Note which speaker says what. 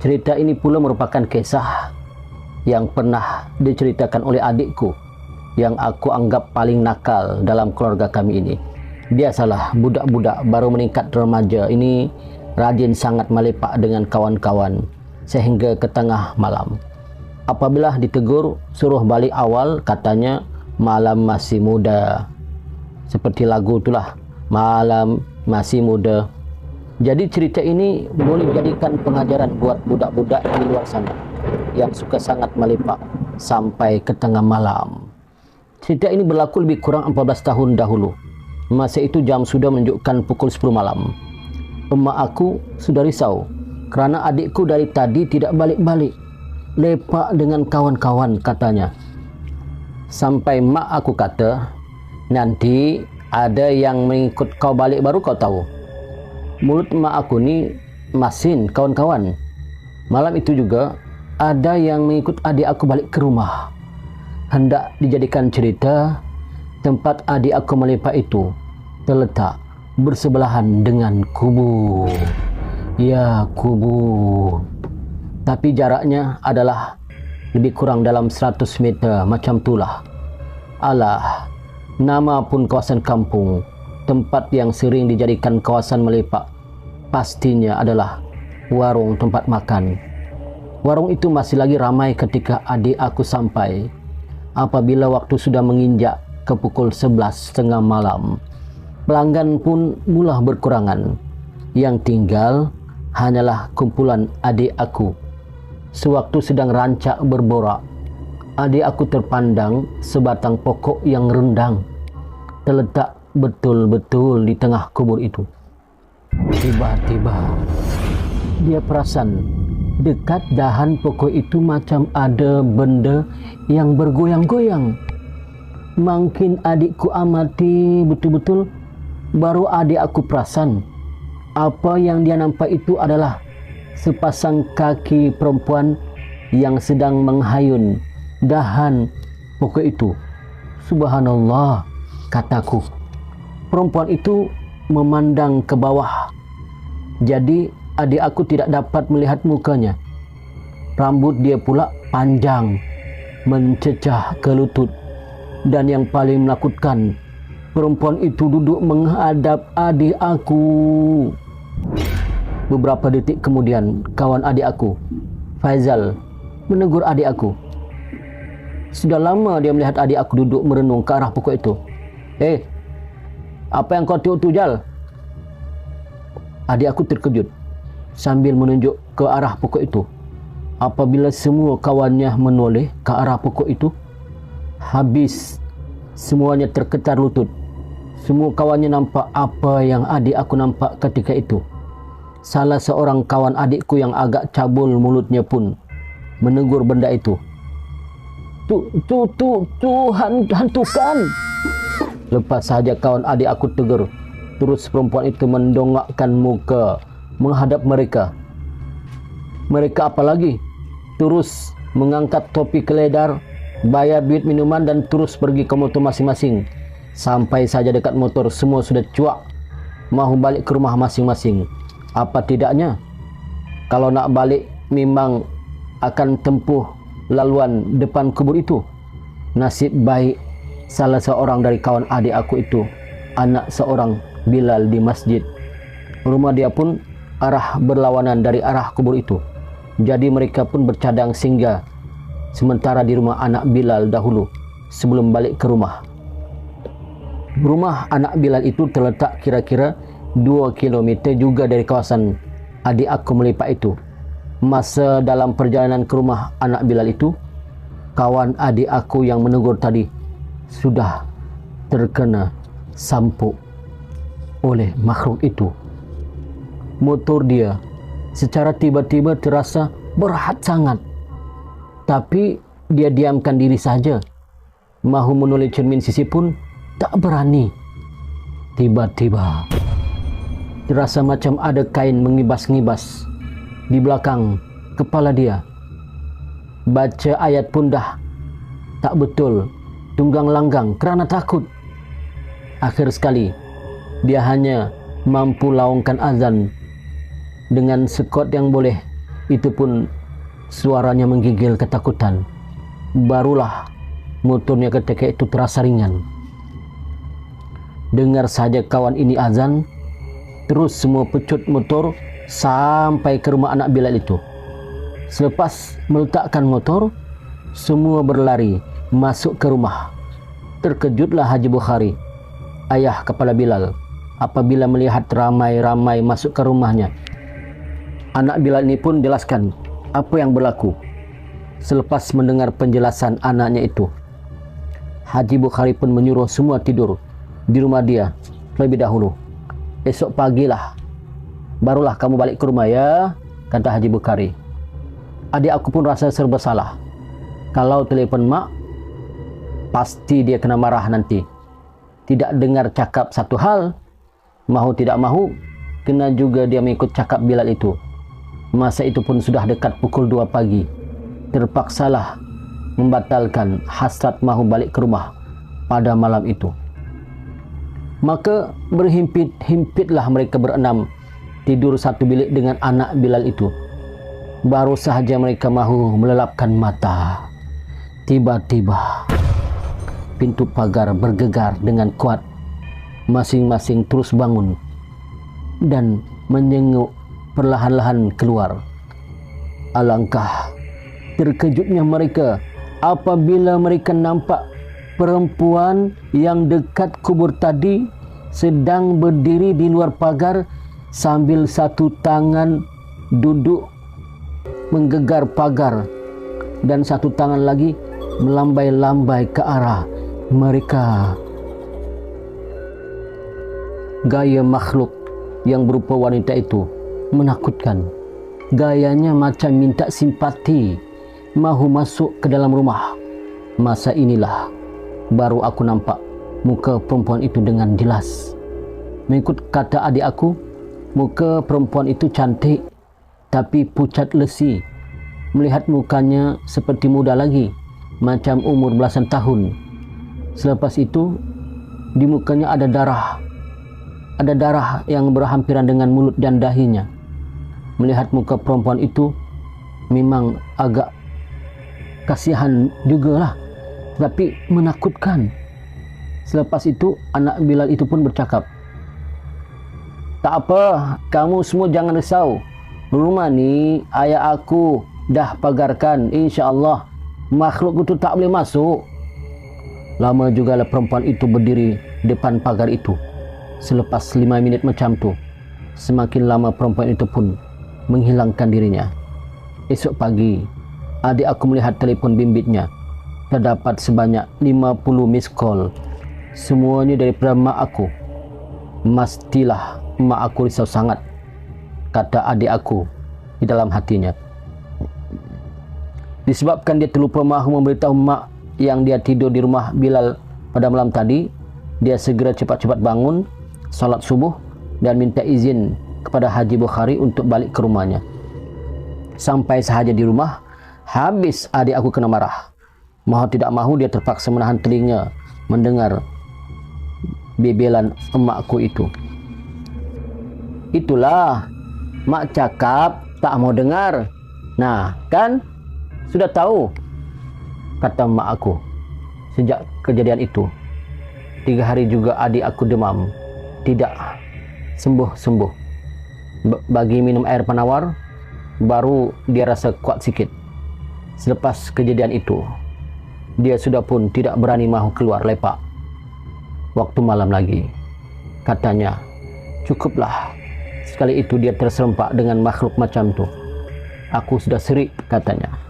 Speaker 1: Cerita ini pula merupakan kisah yang pernah diceritakan oleh adikku yang aku anggap paling nakal dalam keluarga kami ini. Biasalah, budak-budak baru meningkat remaja ini rajin sangat melepak dengan kawan-kawan sehingga ke tengah malam. Apabila ditegur, suruh balik awal, katanya malam masih muda. Seperti lagu itulah, malam masih muda. Jadi cerita ini boleh dijadikan pengajaran buat budak-budak di luar sana yang suka sangat melepak sampai ke tengah malam. Cerita ini berlaku lebih kurang 14 tahun dahulu. Masa itu jam sudah menunjukkan pukul 10 malam. Emak aku sudah risau kerana adikku dari tadi tidak balik-balik. Lepak dengan kawan-kawan, katanya. Sampai mak aku kata, nanti ada yang mengikut kau balik baru kau tahu. Mulut mak aku ni masin, kawan-kawan. Malam itu juga ada yang mengikut adik aku balik ke rumah. Hendak dijadikan cerita, tempat adik aku melepak itu terletak bersebelahan dengan kubur. Ya, kubur. Tapi jaraknya adalah lebih kurang dalam 100 meter, macam itulah. Alah, nama pun kawasan kampung, tempat yang sering dijadikan kawasan melepak, pastinya adalah warung tempat makan. Warung itu masih lagi ramai ketika adik aku sampai. Apabila waktu sudah menginjak ke pukul 11.30 malam, pelanggan pun mula berkurangan. Yang tinggal hanyalah kumpulan adik aku. Sewaktu sedang rancak berborak, adik aku terpandang sebatang pokok yang rendang terletak betul-betul di tengah kubur itu. Tiba-tiba dia perasan dekat dahan pokok itu macam ada benda yang bergoyang-goyang. Makin adikku amati betul-betul, baru adik aku perasan apa yang dia nampak itu adalah sepasang kaki perempuan yang sedang menghayun dahan pokok itu. Subhanallah, kataku. Perempuan itu memandang ke bawah. Jadi adik aku tidak dapat melihat mukanya. Rambut dia pula panjang, mencecah ke lutut. Dan yang paling menakutkan, perempuan itu duduk menghadap adik aku. Beberapa detik kemudian, kawan adik aku, Faizal, menegur adik aku. Sudah lama dia melihat adik aku duduk merenung ke arah pokok itu. Apa yang kau tengok tu, Jal? Adik aku terkejut sambil menunjuk ke arah pokok itu. Apabila semua kawannya menoleh ke arah pokok itu, habis semuanya terketar lutut. Semua kawannya nampak apa yang adik aku nampak ketika itu. Salah seorang kawan adikku yang agak cabul mulutnya pun menegur benda itu. Hantukan. Lepas saja kawan adik aku tegur, terus perempuan itu mendongakkan muka menghadap mereka. Mereka apa lagi? Terus mengangkat topi keledar, bayar duit minuman dan terus pergi ke motor masing-masing. Sampai saja dekat motor, semua sudah cuak mahu balik ke rumah masing-masing. Apa tidaknya, kalau nak balik memang akan tempuh laluan depan kubur itu. Nasib baik salah seorang dari kawan adik aku itu anak seorang Bilal di masjid. Rumah dia pun arah berlawanan dari arah kubur itu. Jadi mereka pun bercadang singgah sementara di rumah anak Bilal dahulu sebelum balik ke rumah. Rumah anak Bilal itu terletak kira-kira 2 kilometer juga dari kawasan adik aku melepak itu. Masa dalam perjalanan ke rumah anak Bilal itu, kawan adik aku yang menegur tadi sudah terkena sampuk oleh makhluk itu. Motor dia secara tiba-tiba terasa berat sangat. Tapi dia diamkan diri saja. Mahu menoleh cermin sisi pun tak berani. Tiba-tiba terasa macam ada kain mengibas-ngibas di belakang kepala dia. Baca ayat pun dah tak betul, tunggang langgang kerana takut. Akhir sekali dia hanya mampu laungkan azan dengan sekot yang boleh Itu pun suaranya menggigil ketakutan. Barulah motornya ketika itu terasa ringan. Dengar saja kawan ini azan, terus semua pecut motor sampai ke rumah anak Bilal itu. Selepas meletakkan motor, semua berlari masuk ke rumah. Terkejutlah Haji Bukhari, ayah kepala Bilal, apabila melihat ramai-ramai masuk ke rumahnya. Anak Bilal ini pun jelaskan apa yang berlaku. Selepas mendengar penjelasan anaknya itu, Haji Bukhari pun menyuruh semua tidur di rumah dia lebih dahulu. Esok pagilah barulah kamu balik ke rumah ya, kata Haji Bukhari. Adik aku pun rasa serba salah. Kalau telepon mak, pasti dia kena marah nanti. Tidak dengar cakap satu hal, mahu tidak mahu, kena juga dia mengikut cakap Bilal itu. Masa itu pun sudah dekat pukul 2 pagi. Terpaksalah membatalkan hasrat mahu balik ke rumah pada malam itu. Maka berhimpit-himpitlah mereka berenam tidur satu bilik dengan anak Bilal itu. Baru sahaja mereka mahu melelapkan mata, tiba-tiba pintu pagar bergegar dengan kuat. Masing-masing terus bangun dan menyenguk perlahan-lahan keluar. Alangkah terkejutnya mereka apabila mereka nampak perempuan yang dekat kubur tadi sedang berdiri di luar pagar sambil satu tangan duduk menggegar pagar dan satu tangan lagi melambai-lambai ke arah mereka. Gaya makhluk yang berupa wanita itu menakutkan. Gayanya macam minta simpati, mahu masuk ke dalam rumah. Masa inilah baru aku nampak muka perempuan itu dengan jelas. Mengikut kata adik aku, muka perempuan itu cantik tapi pucat lesi. Melihat mukanya seperti muda lagi, macam umur belasan tahun. Selepas itu di mukanya ada darah. Ada darah yang berhampiran dengan mulut dan dahinya. Melihat muka perempuan itu memang agak kasihan jugalah, tapi menakutkan. Selepas itu anak Bilal itu pun bercakap, "Tak apa, kamu semua jangan risau. Rumah ni ayah aku dah pagarkan, insya-Allah makhluk itu tak boleh masuk." Lama jugalah perempuan itu berdiri depan pagar itu. Selepas 5 minit macam tu, semakin lama perempuan itu pun menghilangkan dirinya. Esok pagi, adik aku melihat telefon bimbitnya. Terdapat sebanyak 50 miss call. Semuanya daripada mak aku. Mestilah mak aku risau sangat, kata adik aku di dalam hatinya. Disebabkan dia terlupa mahu memberitahu mak yang dia tidur di rumah Bilal pada malam tadi, dia segera cepat-cepat bangun, salat subuh dan minta izin kepada Haji Bukhari untuk balik ke rumahnya. Sampai sahaja di rumah, habis adik aku kena marah. Mahu tidak mahu dia terpaksa menahan telinga mendengar bebelan emakku itu. "Itulah, mak cakap tak mau dengar. Nah, kan sudah tahu," kata mak aku. Sejak kejadian itu, 3 hari juga adik aku demam, tidak sembuh-sembuh. Bagi minum air penawar, baru dia rasa kuat sikit. Selepas kejadian itu, dia sudah pun tidak berani mahu keluar lepak waktu malam lagi. Katanya, cukuplah sekali itu dia terserempak dengan makhluk macam tu. Aku sudah serik, katanya.